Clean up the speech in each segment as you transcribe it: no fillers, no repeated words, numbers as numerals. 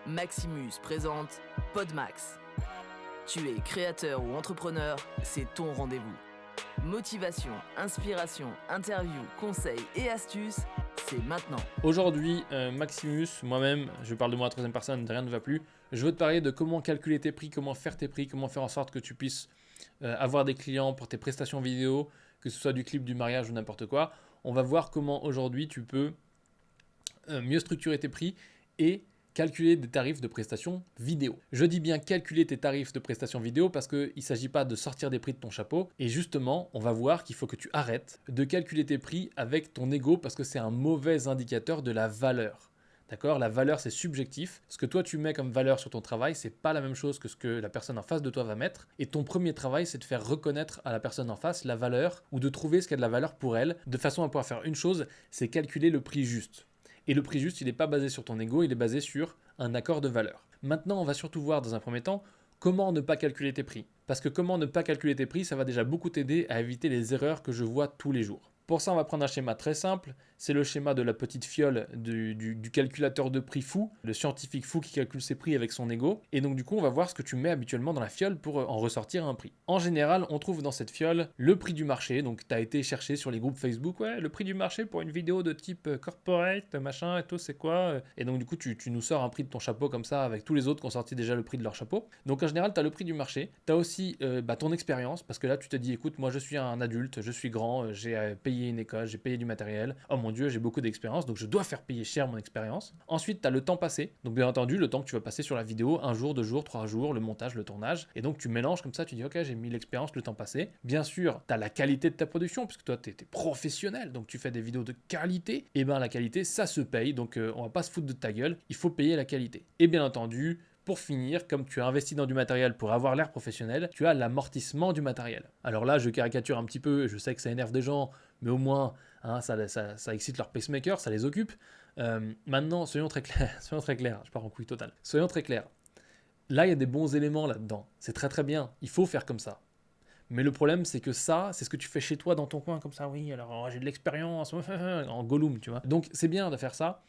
Maximus présente Podmax. Tu es créateur ou entrepreneur, c'est ton rendez-vous. Motivation, inspiration, interview, conseils et astuces, c'est maintenant. Aujourd'hui, Maximus, moi-même, je parle de moi à la troisième personne, rien ne va plus. Je veux te parler de comment calculer tes prix, comment faire tes prix, comment faire en sorte que tu puisses avoir des clients pour tes prestations vidéo, que ce soit du clip, du mariage ou n'importe quoi. On va voir comment aujourd'hui tu peux mieux structurer tes prix et calculer des tarifs de prestations vidéo. Je dis bien calculer tes tarifs de prestations vidéo parce qu'il ne s'agit pas de sortir des prix de ton chapeau. Et justement, on va voir qu'il faut que tu arrêtes de calculer tes prix avec ton ego parce que c'est un mauvais indicateur de la valeur. D'accord ? La valeur, c'est subjectif. Ce que toi, tu mets comme valeur sur ton travail, c'est pas la même chose que ce que la personne en face de toi va mettre. Et ton premier travail, c'est de faire reconnaître à la personne en face la valeur ou de trouver ce qui a de la valeur pour elle, de façon à pouvoir faire une chose, c'est calculer le prix juste. Et le prix juste, il n'est pas basé sur ton ego, il est basé sur un accord de valeur. Maintenant, on va surtout voir dans un premier temps comment ne pas calculer tes prix. Parce que comment ne pas calculer tes prix, ça va déjà beaucoup t'aider à éviter les erreurs que je vois tous les jours. Pour ça, on va prendre un schéma très simple. C'est le schéma de la petite fiole du calculateur de prix fou, le scientifique fou qui calcule ses prix avec son ego. Et donc du coup, on va voir ce que tu mets habituellement dans la fiole pour en ressortir un prix. En général, on trouve dans cette fiole le prix du marché. Donc tu as été chercher sur les groupes Facebook, ouais, le prix du marché pour une vidéo de type corporate, machin et tout, c'est quoi? Et donc du coup, tu nous sors un prix de ton chapeau comme ça avec tous les autres qui ont sorti déjà le prix de leur chapeau. Donc en général, tu as le prix du marché. Tu as aussi ton expérience parce que là, tu te dis, écoute, moi je suis un adulte, je suis grand, j'ai payé une école, j'ai payé du matériel. Oh mon Dieu, j'ai beaucoup d'expérience, donc je dois faire payer cher mon expérience. Ensuite, tu as le temps passé. Donc bien entendu, le temps que tu vas passer sur la vidéo, 1 jour, 2 jours, 3 jours, le montage, le tournage. Et donc tu mélanges comme ça, tu dis ok, j'ai mis l'expérience, le temps passé. Bien sûr, tu as la qualité de ta production, puisque toi, tu es professionnel, donc tu fais des vidéos de qualité. Et bien la qualité, ça se paye, donc on va pas se foutre de ta gueule, il faut payer la qualité. Et bien entendu, pour finir, comme tu as investi dans du matériel pour avoir l'air professionnel, tu as l'amortissement du matériel. Alors là, je caricature un petit peu, je sais que ça énerve des gens, mais au moins, hein, ça excite leur pacemaker, ça les occupe. Maintenant, soyons très clairs, je pars en couille totale. Soyons très clairs. Là, il y a des bons éléments là-dedans. C'est très très bien, il faut faire comme ça. Mais le problème, c'est que ça, c'est ce que tu fais chez toi dans ton coin, comme ça, oui, alors j'ai de l'expérience, en Gollum, tu vois. Donc c'est bien de faire ça.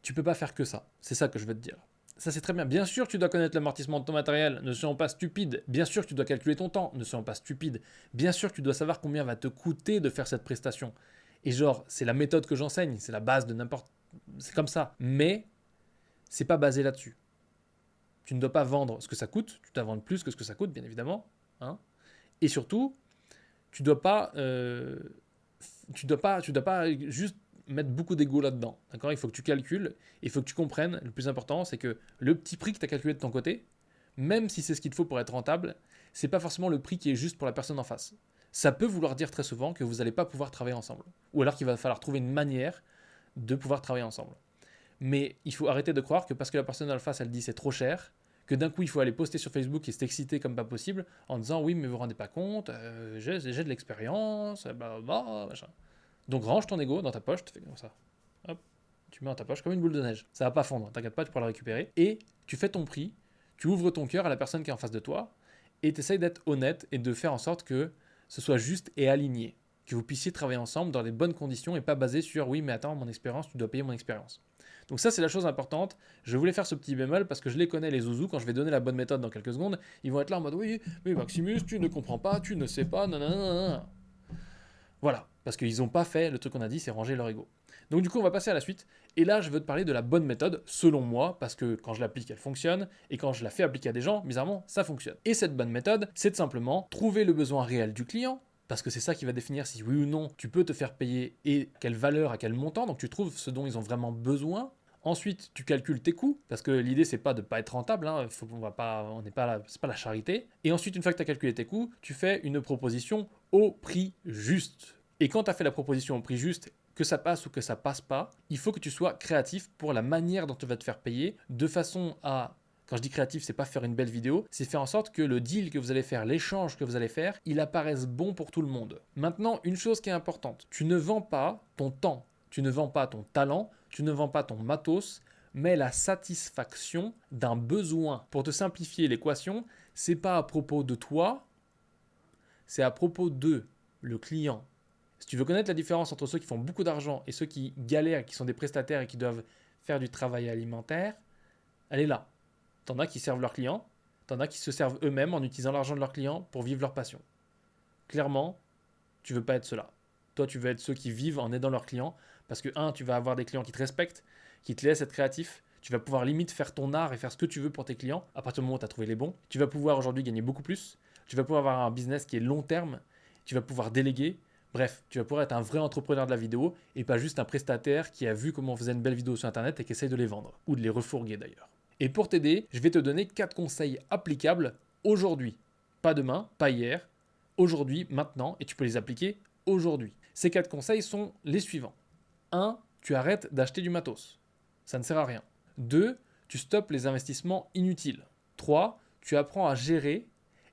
Tu peux pas faire que ça. C'est ça que je veux te dire. Ça, c'est très bien. Bien sûr, tu dois connaître l'amortissement de ton matériel, ne soyons pas stupides. Bien sûr, tu dois calculer ton temps, ne soyons pas stupides. Bien sûr, tu dois savoir combien va te coûter de faire cette prestation. Et genre, c'est la méthode que j'enseigne, c'est la base de n'importe... C'est comme ça. Mais, c'est pas basé là-dessus. Tu ne dois pas vendre ce que ça coûte, tu dois vendre plus que ce que ça coûte, bien évidemment. Hein. Et surtout, tu dois pas juste mettre beaucoup d'ego là-dedans. D'accord ? Il faut que tu calcules, il faut que tu comprennes. Le plus important, c'est que le petit prix que tu as calculé de ton côté, même si c'est ce qu'il te faut pour être rentable, c'est pas forcément le prix qui est juste pour la personne en face. Ça peut vouloir dire très souvent que vous n'allez pas pouvoir travailler ensemble. Ou alors qu'il va falloir trouver une manière de pouvoir travailler ensemble. Mais il faut arrêter de croire que parce que la personne en face, elle dit c'est trop cher, que d'un coup il faut aller poster sur Facebook et s'exciter comme pas possible en disant oui mais vous vous rendez pas compte, j'ai de l'expérience, blablabla, machin. Donc range ton ego dans ta poche, tu fais comme ça. Hop, tu mets dans ta poche comme une boule de neige. Ça va pas fondre, t'inquiète pas, tu pourras le récupérer. Et tu fais ton prix, tu ouvres ton cœur à la personne qui est en face de toi et tu essayes d'être honnête et de faire en sorte que ce soit juste et aligné. Que vous puissiez travailler ensemble dans les bonnes conditions et pas basé sur oui mais attends, mon expérience, tu dois payer mon expérience. Donc ça c'est la chose importante. Je voulais faire ce petit bémol parce que je les connais les zouzous. Quand je vais donner la bonne méthode dans quelques secondes, ils vont être là en mode oui mais Maximus tu ne comprends pas, tu ne sais pas, nanana. Voilà, parce qu'ils n'ont pas fait le truc qu'on a dit, c'est ranger leur ego. Donc du coup, on va passer à la suite. Et là, je veux te parler de la bonne méthode, selon moi, parce que quand je l'applique, elle fonctionne, et quand je la fais appliquer à des gens, bizarrement, ça fonctionne. Et cette bonne méthode, c'est de simplement trouver le besoin réel du client, parce que c'est ça qui va définir si oui ou non tu peux te faire payer et quelle valeur, à quel montant, donc tu trouves ce dont ils ont vraiment besoin. Ensuite, tu calcules tes coûts, parce que l'idée c'est pas de pas être rentable, hein, on n'est pas là, c'est pas la charité. Et ensuite, une fois que tu as calculé tes coûts, tu fais une proposition au prix juste. Et quand tu as fait la proposition au prix juste, que ça passe ou que ça passe pas, il faut que tu sois créatif pour la manière dont tu vas te faire payer, de façon à... Quand je dis créatif, c'est pas faire une belle vidéo, c'est faire en sorte que le deal que vous allez faire, l'échange que vous allez faire, il apparaisse bon pour tout le monde. Maintenant, une chose qui est importante, tu ne vends pas ton temps, tu ne vends pas ton talent, tu ne vends pas ton matos, mais la satisfaction d'un besoin. Pour te simplifier l'équation, c'est pas à propos de toi, c'est à propos de le client. Si tu veux connaître la différence entre ceux qui font beaucoup d'argent et ceux qui galèrent, qui sont des prestataires et qui doivent faire du travail alimentaire, elle est là. T'en as qui servent leurs clients, t'en as qui se servent eux-mêmes en utilisant l'argent de leurs clients pour vivre leur passion. Clairement, tu veux pas être ceux-là. Toi, tu veux être ceux qui vivent en aidant leurs clients parce que, tu vas avoir des clients qui te respectent, qui te laissent être créatif. Tu vas pouvoir limite faire ton art et faire ce que tu veux pour tes clients à partir du moment où tu as trouvé les bons. Tu vas pouvoir aujourd'hui gagner beaucoup plus. Tu vas pouvoir avoir un business qui est long terme. Tu vas pouvoir déléguer. Bref, tu vas pouvoir être un vrai entrepreneur de la vidéo et pas juste un prestataire qui a vu comment on faisait une belle vidéo sur Internet et qui essaye de les vendre. Ou de les refourguer d'ailleurs. Et pour t'aider, je vais te donner 4 conseils applicables aujourd'hui. Pas demain, pas hier. Aujourd'hui, maintenant, et tu peux les appliquer aujourd'hui. Ces 4 conseils sont les suivants. 1. Tu arrêtes d'acheter du matos. Ça ne sert à rien. 2. Tu stoppes les investissements inutiles. 3. Tu apprends à gérer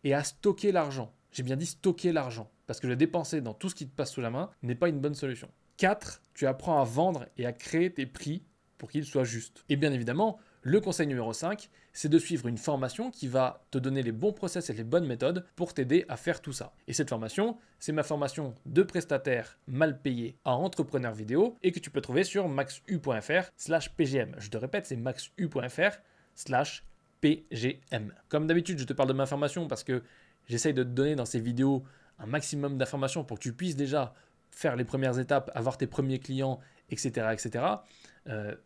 et à stocker l'argent. J'ai bien dit stocker l'argent, parce que le dépenser dans tout ce qui te passe sous la main n'est pas une bonne solution. 4. Tu apprends à vendre et à créer tes prix pour qu'ils soient justes. Et bien évidemment, le conseil numéro 5, c'est de suivre une formation qui va te donner les bons process et les bonnes méthodes pour t'aider à faire tout ça. Et cette formation, c'est ma formation de prestataire mal payé à entrepreneur vidéo et que tu peux trouver sur maxu.fr/pgm. Je te répète, c'est maxu.fr/pgm. Comme d'habitude, je te parle de ma formation parce que j'essaye de te donner dans ces vidéos un maximum d'informations pour que tu puisses déjà faire les premières étapes, avoir tes premiers clients, etc. etc.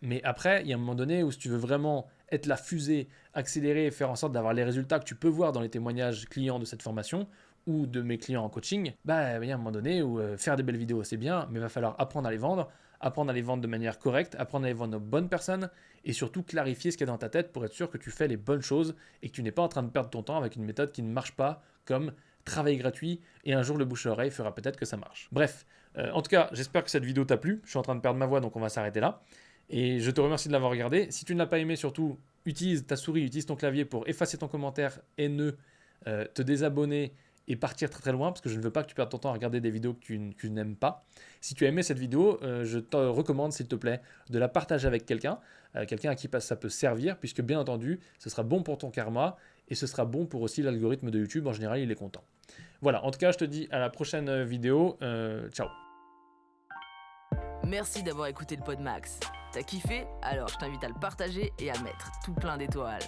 Mais après, il y a un moment donné où si tu veux vraiment être la fusée, accélérer et faire en sorte d'avoir les résultats que tu peux voir dans les témoignages clients de cette formation ou de mes clients en coaching, il y a un moment donné où faire des belles vidéos c'est bien, mais il va falloir apprendre à les vendre de manière correcte, apprendre à les vendre aux bonnes personnes et surtout clarifier ce qu'il y a dans ta tête pour être sûr que tu fais les bonnes choses et que tu n'es pas en train de perdre ton temps avec une méthode qui ne marche pas comme travail gratuit et un jour le bouche à oreille fera peut-être que ça marche. Bref, en tout cas, j'espère que cette vidéo t'a plu. Je suis en train de perdre ma voix donc on va s'arrêter là. Et je te remercie de l'avoir regardé. Si tu ne l'as pas aimé, surtout, utilise ta souris, utilise ton clavier pour effacer ton commentaire haineux, te désabonner et partir très très loin parce que je ne veux pas que tu perdes ton temps à regarder des vidéos que tu n'aimes pas. Si tu as aimé cette vidéo, je te recommande s'il te plaît de la partager avec quelqu'un à qui ça peut servir puisque bien entendu, ce sera bon pour ton karma et ce sera bon pour aussi l'algorithme de YouTube. En général, il est content. Voilà, en tout cas, je te dis à la prochaine vidéo. Ciao. Merci d'avoir écouté le PodMax. T'as kiffé? Alors je t'invite à le partager et à mettre tout plein d'étoiles.